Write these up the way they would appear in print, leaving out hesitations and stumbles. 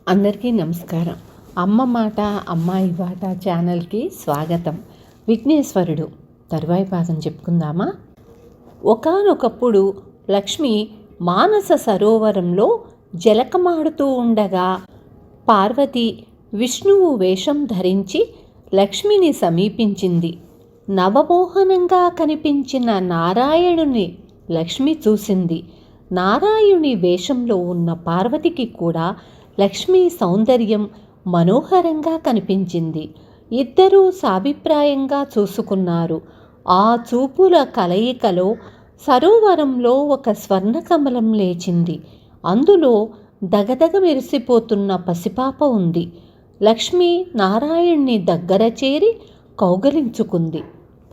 అందరికీ నమస్కారం. అమ్మ మాట అమ్మాయి బాట ఛానల్కి స్వాగతం. విఘ్నేశ్వరుడు తరువాయి భాగం చెప్పుకుందామా? ఒకానొకప్పుడు లక్ష్మి మానస సరోవరంలో జలకమాడుతూ ఉండగా పార్వతి విష్ణువు వేషం ధరించి లక్ష్మిని సమీపించింది. నవమోహనంగా కనిపించిన నారాయణుని లక్ష్మి చూసింది. నారాయణుని వేషంలో ఉన్న పార్వతికి కూడా లక్ష్మీ సౌందర్యం మనోహరంగా కనిపించింది. ఇద్దరూ సాభిప్రాయంగా చూసుకున్నారు. ఆ చూపుల కలయికలో సరోవరంలో ఒక స్వర్ణకమలం లేచింది. అందులో దగదగ మెరిసిపోతున్న పసిపాప ఉంది. లక్ష్మి నారాయణ్ణి దగ్గర చేరి కౌగలించుకుంది.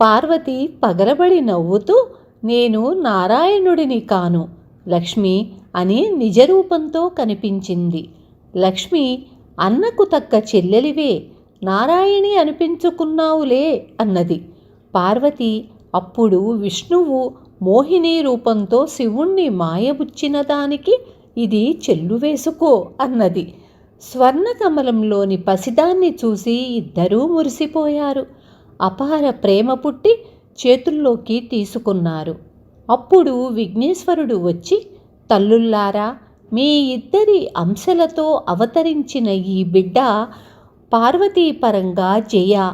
పార్వతి పగలబడి నవ్వుతూ, నేను నారాయణుడిని కాను లక్ష్మి అని నిజరూపంతో కనిపించింది. లక్ష్మి, అన్నకు తక్క చెల్లెలివే, నారాయణి అనిపించుకున్నావులే అన్నది. పార్వతి అప్పుడు విష్ణువు మోహిని రూపంతో శివుణ్ణి మాయబుచ్చిన దానికి ఇది చెల్లు వేసుకో అన్నది. స్వర్ణకమలంలోని పసిదాన్ని చూసి ఇద్దరూ మురిసిపోయారు. అపార ప్రేమ పుట్టి చేతుల్లోకి తీసుకున్నారు. అప్పుడు విఘ్నేశ్వరుడు వచ్చి, తల్లుల్లారా, మీ ఇద్దరి అంశలతో అవతరించిన ఈ బిడ్డ పార్వతీపరంగా జయ,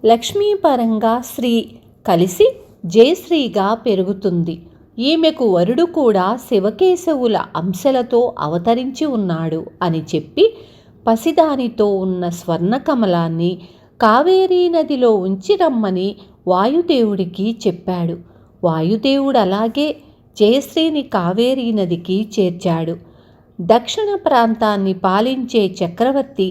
లక్ష్మీపరంగా శ్రీ కలిసి జయశ్రీగా పెరుగుతుంది. ఈమెకు వరుడు కూడా శివకేశవుల అంశలతో అవతరించి ఉన్నాడు అని చెప్పి పసిదానితో ఉన్న స్వర్ణకమలాన్ని కావేరీ నదిలో ఉంచి రమ్మని వాయుదేవుడికి చెప్పాడు. వాయుదేవుడు అలాగే జయశ్రీని కావేరీ నదికి చేర్చాడు. దక్షిణ ప్రాంతాన్ని పాలించే చక్రవర్తి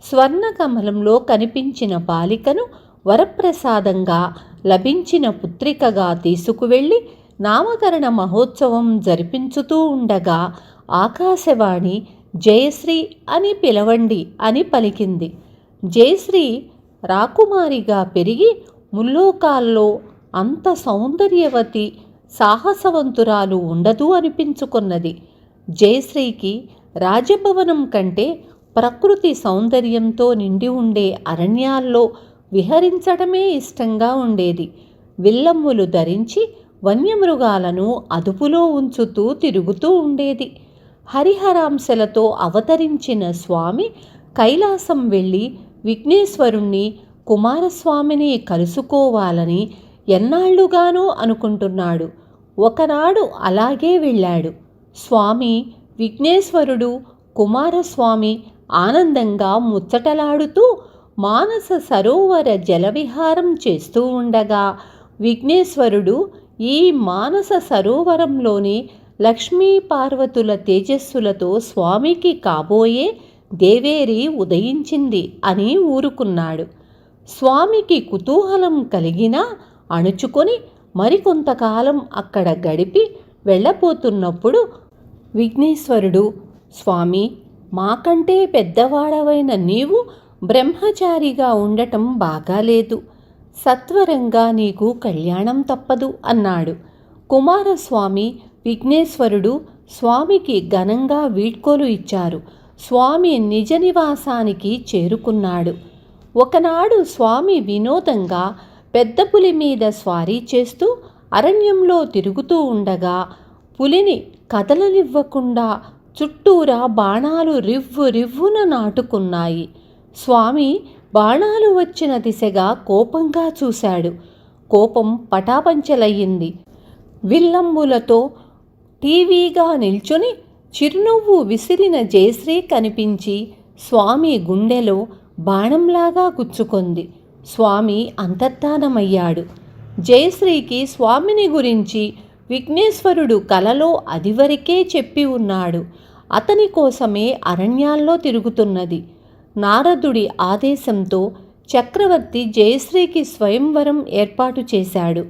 స్వర్ణకమలంలో కనిపించిన బాలికను వరప్రసాదంగా లభించిన పుత్రికగా తీసుకువెళ్ళి నామకరణ మహోత్సవం జరిపించుతూ ఉండగా ఆకాశవాణి జయశ్రీ అని పిలవండి అని పలికింది. జయశ్రీ రాకుమారిగా పెరిగి ముల్లోకాల్లో అంత సౌందర్యవతి సాహసవంతురాలు ఉండదు అనిపించుకున్నది. జయశ్రీకి రాజభవనం కంటే ప్రకృతి సౌందర్యంతో నిండి ఉండే అరణ్యాల్లో విహరించడమే ఇష్టంగా ఉండేది. విల్లమ్ములు ధరించి వన్యమృగాలను అదుపులో ఉంచుతూ తిరుగుతూ ఉండేది. హరిహరాంశలతో అవతరించిన స్వామి కైలాసం వెళ్ళి విఘ్నేశ్వరుణ్ణి, కుమారస్వామిని కలుసుకోవాలని ఎన్నాళ్లుగానో అనుకుంటున్నాడు. ఒకనాడు అలాగే వెళ్ళాడు. స్వామి, విఘ్నేశ్వరుడు, కుమారస్వామి ఆనందంగా ముచ్చటలాడుతూ మానస సరోవర జలవిహారం చేస్తూ ఉండగా విఘ్నేశ్వరుడు ఈ మానస సరోవరంలోని లక్ష్మీ పార్వతుల తేజస్సులతో స్వామికి కాబోయే దేవేరి ఉదయించింది అని ఊరుకున్నాడు. స్వామికి కుతూహలం కలిగినా అణుచుకొని మరికొంతకాలం అక్కడ గడిపి వెళ్ళబోతున్నప్పుడు విఘ్నేశ్వరుడు, స్వామి, మాకంటే పెద్దవాడవైన నీవు బ్రహ్మచారిగా ఉండటం బాగాలేదు. సత్వరంగా నీకు కళ్యాణం తప్పదు అన్నాడు. కుమారస్వామి, విఘ్నేశ్వరుడు స్వామికి ఘనంగా వీడ్కోలు ఇచ్చారు. స్వామి నిజ నివాసానికి చేరుకున్నాడు. ఒకనాడు స్వామి వినోదంగా పెద్ద పులి మీద స్వారీ చేస్తూ అరణ్యంలో తిరుగుతూ ఉండగా పులిని కదలనివ్వకుండా చుట్టూరా బాణాలు రివ్వు రివ్వున నాటుకున్నాయి. స్వామి బాణాలు వచ్చిన దిశగా కోపంగా చూశాడు. కోపం పటాపంచలయ్యింది. విల్లమ్ములతో టీవీగా నిల్చుని చిరునవ్వు విసిరిన జయశ్రీ కనిపించి స్వామి గుండెలో బాణంలాగా గుచ్చుకుంది. స్వామి అంతర్ధానమయ్యాడు. జయశ్రీకి స్వామిని గురించి విఘ్నేశ్వరుడు కలలో అదివరకే చెప్పి ఉన్నాడు. అతని కోసమే అరణ్యాల్లో తిరుగుతున్నది. నారదుడి ఆదేశంతో చక్రవర్తి జయశ్రీకి స్వయంవరం ఏర్పాటు చేశాడు.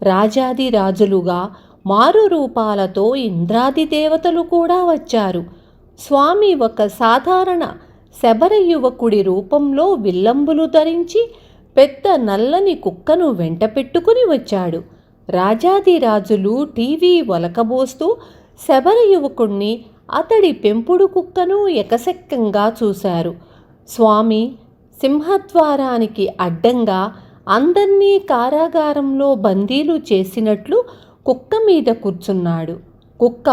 రాజాది రాజులుగా మారు రూపాలతో ఇంద్రాది దేవతలు కూడా వచ్చారు. స్వామి ఒక సాధారణ శబర యువకుడి రూపంలో విల్లంబులు ధరించి పెద్ద నల్లని కుక్కను వెంట పెట్టుకుని వచ్చాడు. రాజాదిరాజులు టీవీ ఒలకబోస్తూ శబర యువకుణ్ణి అతడి పెంపుడు కుక్కను ఎకసెక్కంగా చూశారు. స్వామి సింహద్వారానికి అడ్డంగా అందర్నీ కారాగారంలో బందీలు చేసినట్లు కుక్క మీద కూర్చున్నాడు. కుక్క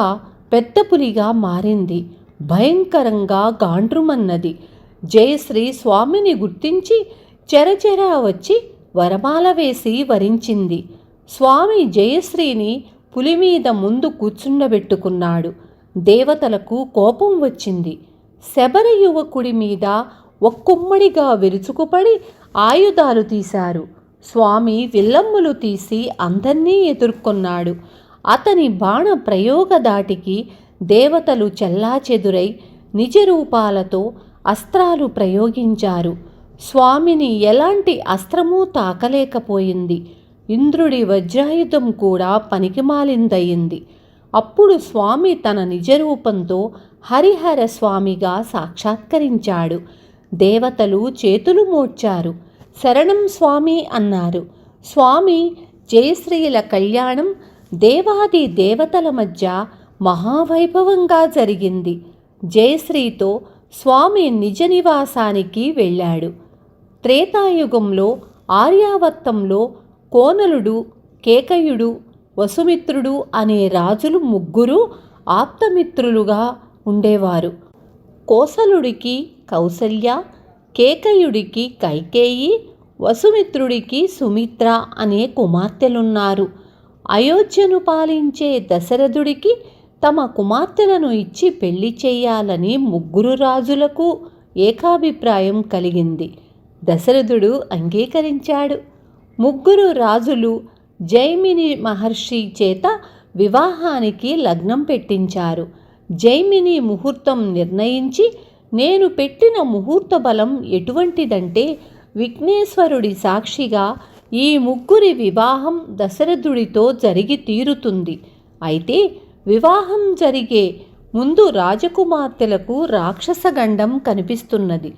పెద్ద పులిగా మారింది. భయంకరంగా గాండ్రుమన్నది. జయశ్రీ స్వామిని గుర్తించి చెరచెరా వచ్చి వరమాల వేసి వరించింది. స్వామి జయశ్రీని పులి మీద ముందు కూర్చుండబెట్టుకున్నాడు. దేవతలకు కోపం వచ్చింది. శబర యువకుడి మీద ఒక్కుమ్మడిగా విరుచుకుపడి ఆయుధాలు తీశారు. స్వామి విల్లమ్ములు తీసి అందర్నీ ఎదుర్కొన్నాడు. అతని బాణ ప్రయోగ దాటికి దేవతలు చెల్లాచెదురై నిజ రూపాలతో అస్త్రాలు ప్రయోగించారు. స్వామిని ఎలాంటి అస్త్రమూ తాకలేకపోయింది. ఇంద్రుడి వజ్రాయుధం కూడా పనికిమాలిందయింది. అప్పుడు స్వామి తన నిజరూపంతో హరిహర స్వామిగా సాక్షాత్కరించాడు. దేవతలు చేతులు మోడ్చారు. శరణం స్వామి అన్నారు. స్వామి జయశ్రీల కళ్యాణం దేవాది దేవతల మధ్య మహావైభవంగా జరిగింది. జయశ్రీతో స్వామి నిజ నివాసానికి వెళ్ళాడు. త్రేతాయుగంలో ఆర్యావర్తంలో కోనలుడు, కేకయుడు, వసుమిత్రుడు అనే రాజులు ముగ్గురు ఆప్తమిత్రులుగా ఉండేవారు. కోసలుడికి కౌసల్య, కేకయుడికి కైకేయి, వసుమిత్రుడికి సుమిత్ర అనే కుమార్తెలున్నారు. అయోధ్యను పాలించే దశరథుడికి తమ కుమార్తెలను ఇచ్చి పెళ్లి చేయాలని ముగ్గురు రాజులకు ఏకాభిప్రాయం కలిగింది. దశరథుడు అంగీకరించాడు. ముగ్గురు రాజులు జైమిని మహర్షి చేత వివాహానికి లగ్నం పెట్టించారు. జైమిని ముహూర్తం నిర్ణయించి, నేను పెట్టిన ముహూర్త బలం ఎటువంటిదంటే విఘ్నేశ్వరుడి సాక్షిగా ఈ ముగ్గురి వివాహం దశరథుడితో జరిగి తీరుతుంది. అయితే వివాహం జరిగే ముందు రాజకుమార్తెలకు రాక్షసగండం కనిపిస్తున్నది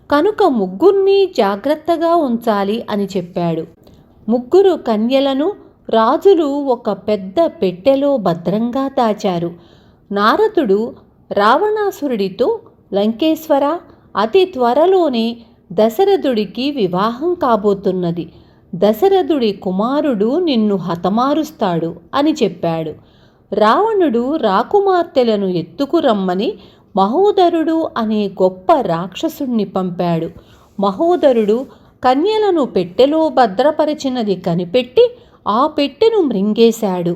కనుక ముగ్గురిని జాగ్రత్తగా ఉంచాలి అని చెప్పాడు. ముగ్గురు కన్యలను రాజులు ఒక పెద్ద పెట్టెలో భద్రంగా దాచారు. నారదుడు రావణాసురుడితో, లంకేశ్వర, అతి త్వరలోనే దశరథుడికి వివాహం కాబోతున్నది. దశరథుడి కుమారుడు నిన్ను హతమారుస్తాడు అని చెప్పాడు. రావణుడు రాకుమార్తెలను ఎత్తుకురమ్మని మహోదరుడు అనే గొప్ప రాక్షసుణ్ణి పంపాడు. మహోదరుడు కన్యలను పెట్టెలో భద్రపరిచినది కనిపెట్టి ఆ పెట్టెను మృంగేశాడు.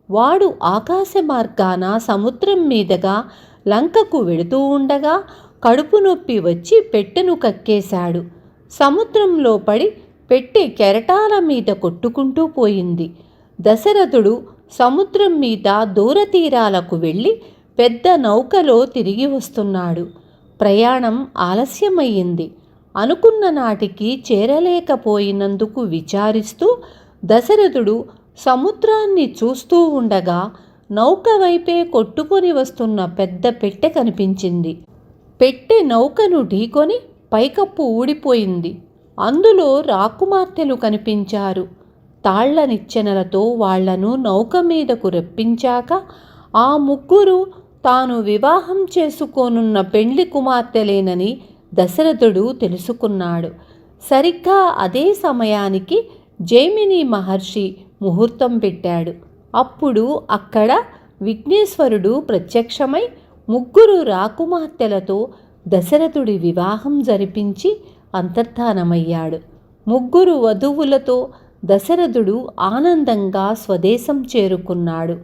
వాడు ఆకాశ మార్గాన సముద్రం మీదుగా లంకకు వెడుతూ ఉండగా కడుపు నొప్పి వచ్చి పెట్టెను కక్కేశాడు. సముద్రంలో పడి పెట్టె కెరటాల మీద కొట్టుకుంటూ పోయింది. దశరథుడు సముద్రం మీద దూరతీరాలకు వెళ్ళి పెద్ద నౌకలో తిరిగి వస్తున్నాడు. ప్రయాణం ఆలస్యమయ్యింది. అనుకున్న నాటికి చేరలేకపోయినందుకు విచారిస్తూ దశరథుడు సముద్రాన్ని చూస్తూ ఉండగా నౌక వైపే కొట్టుకొని వస్తున్న పెద్ద పెట్టె కనిపించింది. పెట్టె నౌకను ఢీకొని పైకప్పు ఊడిపోయింది. అందులో రాకుమార్తెలు కనిపించారు. తాళ్ల నిచ్చెనలతో వాళ్లను నౌక మీదకు రప్పించాక ఆ ముగ్గురు తాను వివాహం చేసుకోనున్న పెండ్లి కుమార్తెలేనని దశరథుడు తెలుసుకున్నాడు. సరిగ్గా అదే సమయానికి జైమిని మహర్షి ముహూర్తం పెట్టాడు. అప్పుడు అక్కడ విఘ్నేశ్వరుడు ప్రత్యక్షమై ముగ్గురు రాకుమార్తెలతో దశరథుడి వివాహం జరిపించి అంతర్ధానమయ్యాడు. ముగ్గురు వధువులతో దశరథుడు ఆనందంగా స్వదేశం చేరుకున్నాడు.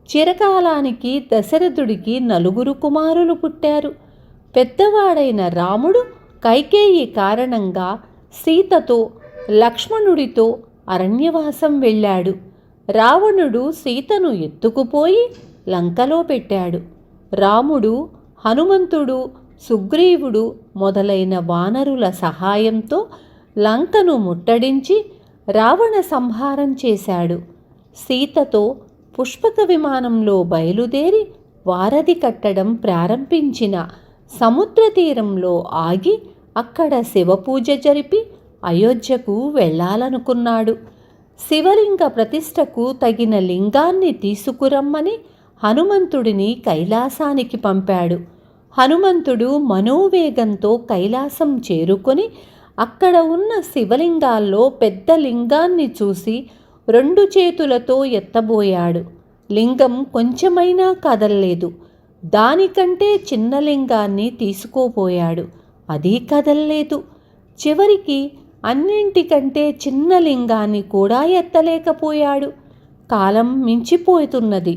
చిరకాలానికి దశరథుడికి 4 కుమారులు పుట్టారు. పెద్దవాడైన రాముడు కైకేయి కారణంగా సీతతో, లక్ష్మణుడితో అరణ్యవాసం వెళ్ళాడు. రావణుడు సీతను ఎత్తుకుపోయి లంకలో పెట్టాడు. రాముడు, హనుమంతుడు, సుగ్రీవుడు మొదలైన వానరుల సహాయంతో లంకను ముట్టడించి రావణ సంహారం చేశాడు. సీతతో పుష్పక విమానంలో బయలుదేరి వారధి కట్టడం ప్రారంభించిన సముద్ర తీరంలో ఆగి అక్కడ శివపూజ జరిపి అయోధ్యకు వెళ్ళాలనుకున్నాడు. శివలింగ ప్రతిష్టకు తగిన లింగాన్ని తీసుకురమ్మని హనుమంతుడిని కైలాసానికి పంపాడు. హనుమంతుడు మనోవేగంతో కైలాసం చేరుకొని అక్కడ ఉన్న శివలింగాల్లో పెద్ద లింగాన్ని చూసి 2 చేతులతో ఎత్తబోయాడు. లింగం కొంచెమైనా కదల్లేదు. దానికంటే చిన్న లింగాన్ని తీసుకోపోయాడు. అది కదల్లేదు. చివరికి అన్నింటికంటే చిన్న లింగాన్ని కూడా ఎత్తలేకపోయాడు. కాలం మించిపోతున్నది.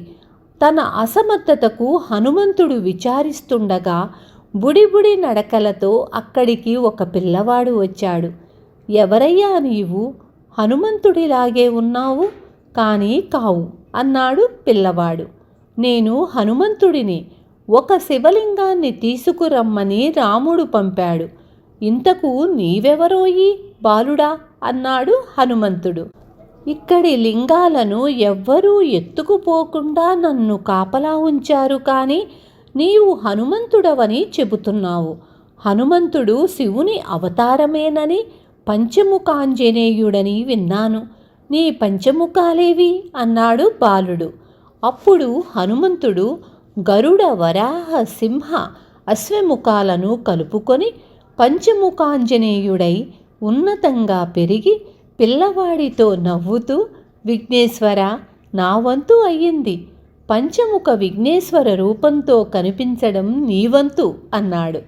తన అసమర్థతకు హనుమంతుడు విచారిస్తుండగా బుడిబుడి నడకలతో అక్కడికి ఒక పిల్లవాడు వచ్చాడు. ఎవరయ్యా నీవు? హనుమంతుడిలాగే ఉన్నావు, కానీ కావు అన్నాడు పిల్లవాడు. నేను హనుమంతుడిని. ఒక శివలింగాన్ని తీసుకురమ్మని రాముడు పంపాడు. ఇంతకు నీవెవరోయి బాలుడా అన్నాడు హనుమంతుడు. ఇక్కడి లింగాలను ఎవ్వరూ ఎత్తుకుపోకుండా నన్ను కాపలా ఉంచారు, కానీ నీవు హనుమంతుడవని చెబుతున్నావు. హనుమంతుడు శివుని అవతారమేనని, పంచముఖాంజనేయుడని విన్నాను. నీ పంచముఖాలేవి అన్నాడు బాలుడు. అప్పుడు హనుమంతుడు గరుడ, వరాహ, సింహ, అశ్వముఖాలను కలుపుకొని పంచముఖాంజనేయుడై ఉన్నతంగా పెరిగి పిల్లవాడితో నవ్వుతూ, విఘ్నేశ్వర, నా వంతు అయ్యింది. పంచముఖ విఘ్నేశ్వర రూపంతో కనిపించడం నీ వంతు అన్నాడు.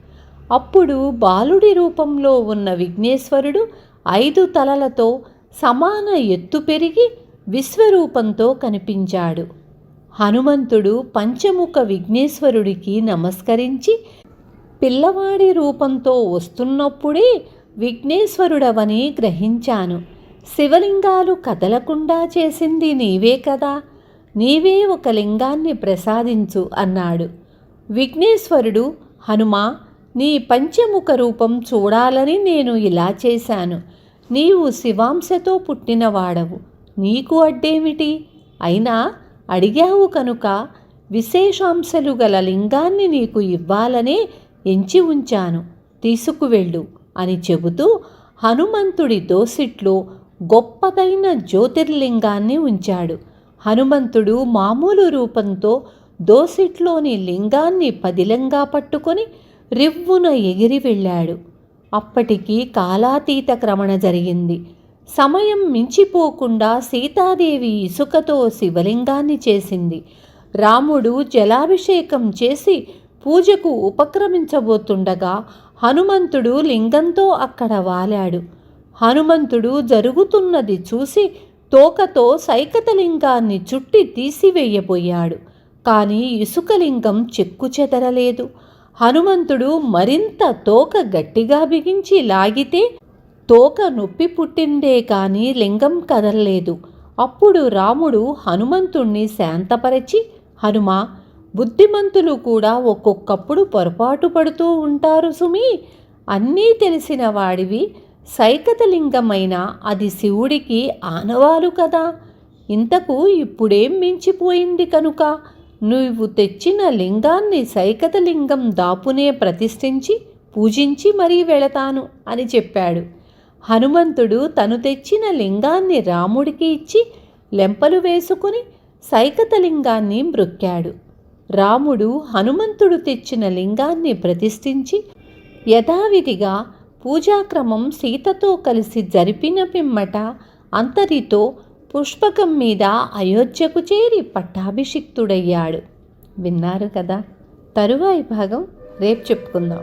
అప్పుడు బాలుడి రూపంలో ఉన్న విఘ్నేశ్వరుడు 5 తలలతో సమాన ఎత్తు పెరిగి విశ్వరూపంతో కనిపించాడు. హనుమంతుడు పంచముఖ విఘ్నేశ్వరుడికి నమస్కరించి, పిల్లవాడి రూపంతో వస్తున్నప్పుడే విఘ్నేశ్వరుడవని గ్రహించాను. శివలింగాలు కదలకుండా చేసింది నీవే కదా, నీవే ఒక లింగాన్ని ప్రసాదించు అన్నాడు. విఘ్నేశ్వరుడు, హనుమా, నీ పంచముఖ రూపం చూడాలని నేను ఇలా చేశాను. నీవు శివాంశతో పుట్టినవాడవు, నీకు అడ్డేమిటి? అయినా అడిగావు కనుక విశేషాంశలు గల లింగాన్ని నీకు ఇవ్వాలనే ఎంచి ఉంచాను, తీసుకువెళ్ళు అని చెబుతూ హనుమంతుడి దోసిట్లో గొప్పదైన జ్యోతిర్లింగాన్ని ఉంచాడు. హనుమంతుడు మామూలు రూపంతో దోసిట్లోని లింగాన్ని పదిలంగా పట్టుకొని రివ్వున ఎగిరి వెళ్ళాడు. అప్పటికి కాలాతీత క్రమణ జరిగింది. సమయం మించిపోకుండా సీతాదేవి ఇసుకతో శివలింగాన్ని చేసింది. రాముడు జలాభిషేకం చేసి పూజకు ఉపక్రమించబోతుండగా హనుమంతుడు లింగంతో అక్కడ వాలాడు. హనుమంతుడు జరుగుతున్నది చూసి తోకతో సైకతలింగాన్ని చుట్టి తీసివేయబోయాడు. కానీ ఇసుకలింగం చెక్కు చెదరలేదు. హనుమంతుడు మరింత తోక గట్టిగా బిగించి లాగితే తోక నొప్పి పుట్టిందే కానీ లింగం కదలలేదు. అప్పుడు రాముడు హనుమంతుణ్ణి శాంతపరచి, హనుమా, బుద్ధిమంతులు కూడా ఒక్కొక్కప్పుడు పొరపాటు పడుతూ ఉంటారు సుమీ. అన్నీ తెలిసిన వాడివి, సైకతలింగమైన అది శివుడికి ఆనవాలు కదా. ఇంతకు ఇప్పుడేం మించిపోయింది కనుక నువ్వు తెచ్చిన లింగాన్ని సైకతలింగం దాపునే ప్రతిష్ఠించి పూజించి మరీ వెళతాను అని చెప్పాడు. హనుమంతుడు తను తెచ్చిన లింగాన్ని రాముడికి ఇచ్చి లెంపలు వేసుకుని సైకతలింగాన్ని మ్రొక్కాడు. రాముడు హనుమంతుడు తెచ్చిన లింగాన్ని ప్రతిష్ఠించి యథావిధిగా పూజాక్రమం సీతతో కలిసి జరిపిన పిమ్మట అంతరితో పుష్పకం మీద అయోధ్యకు చేరి పట్టాభిషిక్తుడయ్యాడు. విన్నారు కదా. తరువాయి భాగం రేపు చెప్పుకుందాం.